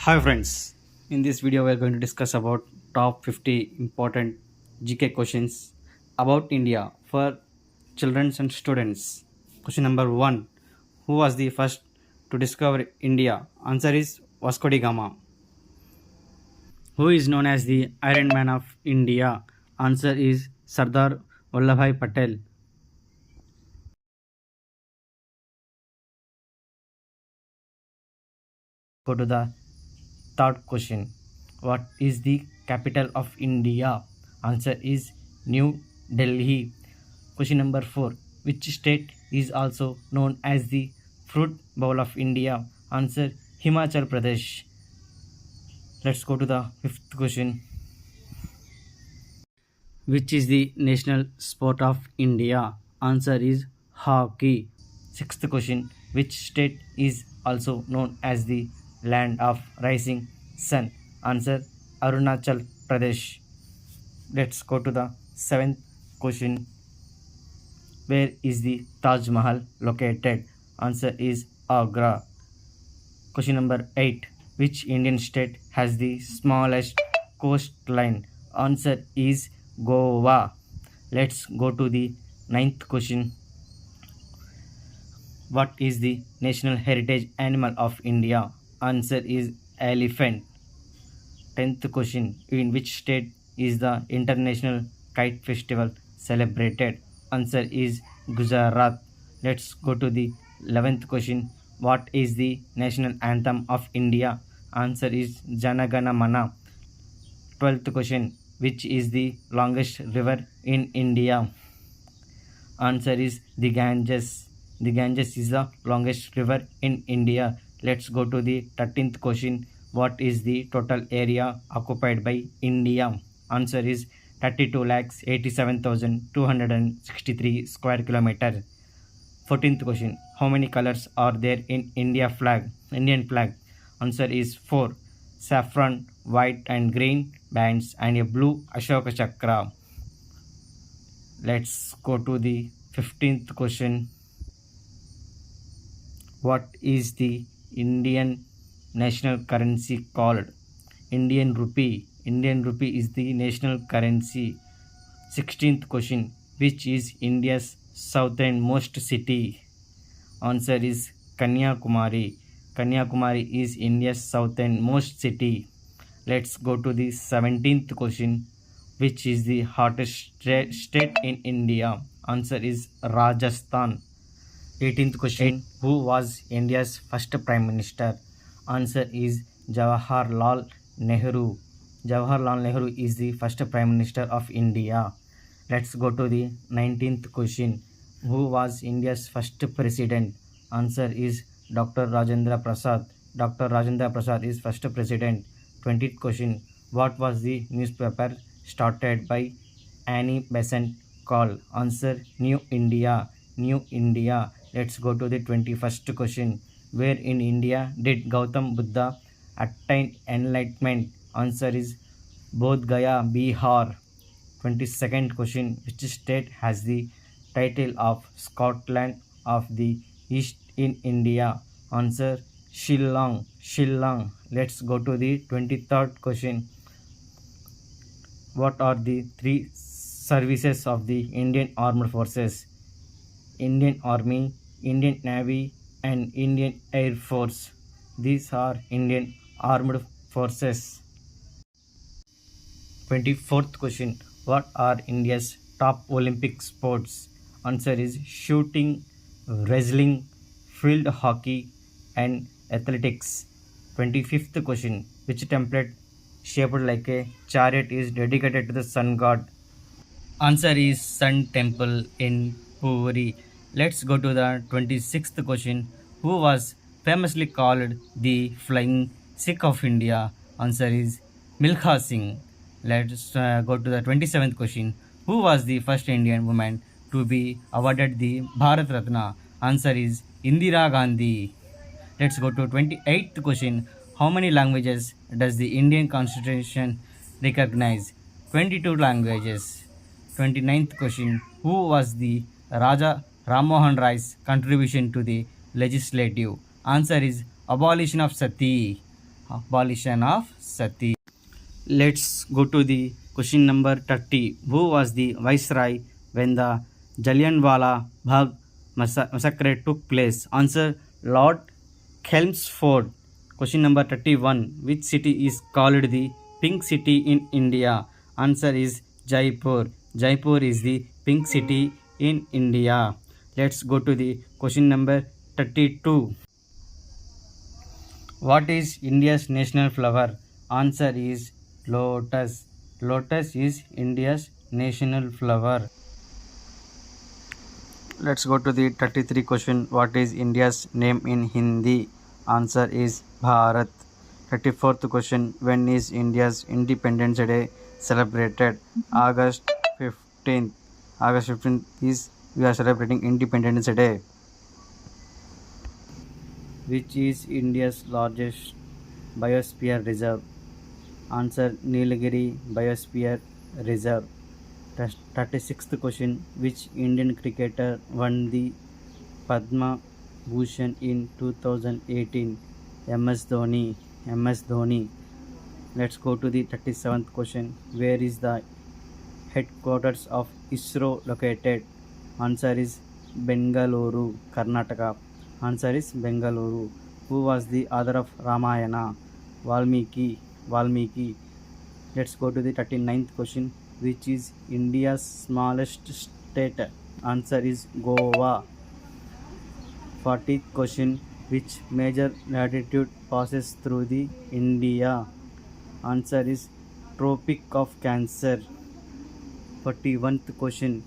Hi friends, in this video we are going to discuss about top 50 important GK questions about India for children and students. Question number 1. Who was the first to discover India? Answer is Vasco da Gama. Who is known as the Iron Man of India? Answer is Sardar Vallabhbhai Patel. Go to the third question. What is the capital of India? Answer is New Delhi. Question number 4. Which state is also known as the fruit bowl of India? Answer Himachal Pradesh. Let's go to the fifth question. Which is the national sport of India? Answer is hockey. Sixth question. Which state is also known as the land of rising sun? Answer Arunachal Pradesh. Let's go to the seventh question. Where is the Taj Mahal located? Answer is Agra. Question number 8. Which Indian state has the smallest coastline? Answer is Goa. Let's go to the ninth question. What is the national heritage animal of India? Answer is elephant. 10th question. In which state is the International Kite Festival celebrated? Answer is Gujarat. Let's go to the 11th question. What is the national anthem of India? Answer is Jana Gana Mana. 12th question. Which is the longest river in India? Answer is the Ganges. The Ganges is the longest river in India. Let's go to the 13th question. What is the total area occupied by India? Answer is 32,87,263 square kilometer. 14th question. How many colors are there in Indian flag? Answer is 4. Saffron, white and green bands and a blue Ashoka Chakra. Let's go to the 15th question. What is the Indian national currency called? Indian rupee. Indian rupee is the national currency. 16th question. Which is India's southernmost city? Answer is Kanyakumari. Kanyakumari is India's southernmost city. Let's go to the 17th question. Which is the hottest state in India? Answer is Rajasthan. 18th question. Who was India's first Prime Minister? Answer is Jawaharlal Nehru. Jawaharlal Nehru is the first Prime Minister of India. Let's go to the 19th question. Who was India's first President? Answer is Dr. Rajendra Prasad. Dr. Rajendra Prasad is first President. 20th question. What was the newspaper started by Annie Besant called? Answer New India. New India. Let's go to the 21st question. Where in India did Gautam Buddha attain enlightenment? Answer is Bodh Gaya, Bihar. 22nd question. Which state has the title of Scotland of the East in India? Answer Shillong. Shillong. Let's go to the 23rd question. What are the three services of the Indian Armed Forces? Indian Army, Indian Navy and Indian Air Force. These are Indian Armed Forces. 24th question. What are India's top Olympic sports? Answer is shooting, wrestling, field hockey and athletics. 25th question. Which template shaped like a chariot is dedicated to the sun god? Answer is Sun Temple in Puri. Let's go to the 26th question. Who was famously called the Flying Sikh of India? Answer is Milkha Singh. Let's go to the 27th question. Who was the first Indian woman to be awarded the Bharat Ratna? Answer is Indira Gandhi. Let's go to 28th question. How many languages does the Indian Constitution recognize? 22 languages. 29th question. Who was the Raja Ram Mohan Rai's contribution to the legislative? Answer is abolition of sati. Abolition of Sati. Let's go to the question number 30. Who was the viceroy when the Jallianwala Bagh massacre took place? Answer: Lord Chelmsford. Question number 31. Which city is called the Pink City in India? Answer is Jaipur. Jaipur is the Pink City in India. Let's go to the question number 32. What is India's national flower? Answer is lotus. Lotus is India's national flower. Let's go to the 33 question. What is India's name in Hindi? Answer is Bharat. 34th question. When is India's Independence Day celebrated? August 15th. August 15th is we are celebrating Independence Day. Which is India's largest biosphere reserve? Answer: Nilgiri Biosphere Reserve. 36th question. Which Indian cricketer won the Padma Bhushan in 2018? MS Dhoni. MS Dhoni. Let's go to the 37th question. Where is the headquarters of ISRO located? Answer is Bengaluru, Karnataka. Answer is Bengaluru. Who was the author of Ramayana? Valmiki. Valmiki. Let's go to the 39th question. Which is India's smallest state? Answer is Goa. 40th question. Which major latitude passes through the India? Answer is Tropic of Cancer. 41st question.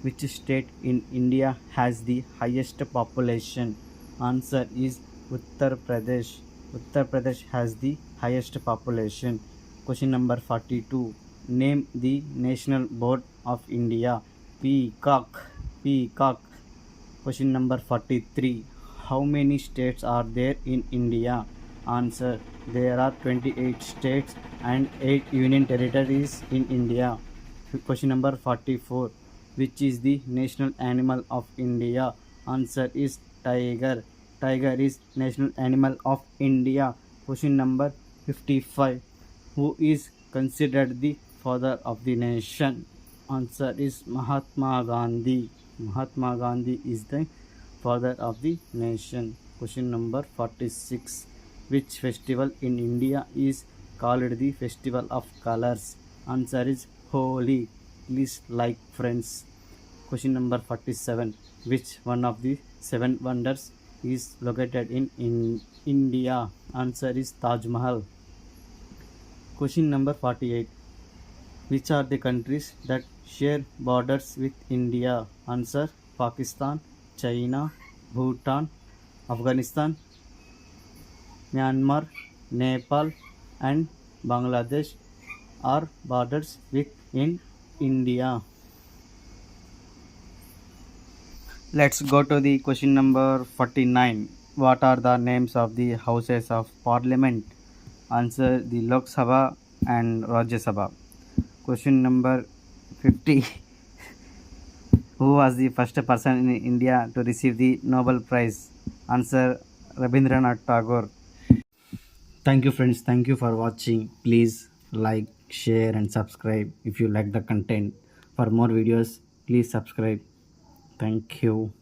Which state in India has the highest population? Answer is Uttar Pradesh. Uttar Pradesh has the highest population. Question number 42. Name the national bird of India. Peacock. Peacock. Question number 43. How many states are there in India? Answer: there are 28 states and 8 union territories in India. Question number 44. Which is the national animal of India? Answer is tiger. Tiger is national animal of India. Question number 55. Who is considered the father of the nation? Answer is Mahatma Gandhi. Mahatma Gandhi is the father of the nation. Question number 46. Which festival in India is called the Festival of Colors? Answer is Holi. Please like, friends. Question number 47. Which one of the 7 wonders is located in India? Answer is Taj Mahal. Question number 48. Which are the countries that share borders with India? Answer: Pakistan, China, Bhutan, Afghanistan, Myanmar, Nepal and Bangladesh are borders with in India. Let's go to the question number 49. What are the names of the houses of parliament? Answer: the Lok Sabha and Rajya Sabha. Question number 50. Who was the first person in India to receive the Nobel Prize? Answer: Rabindranath Tagore. Thank you, friends. Thank you for watching. Please like, share and subscribe if you like the content. For more videos, please subscribe. Thank you.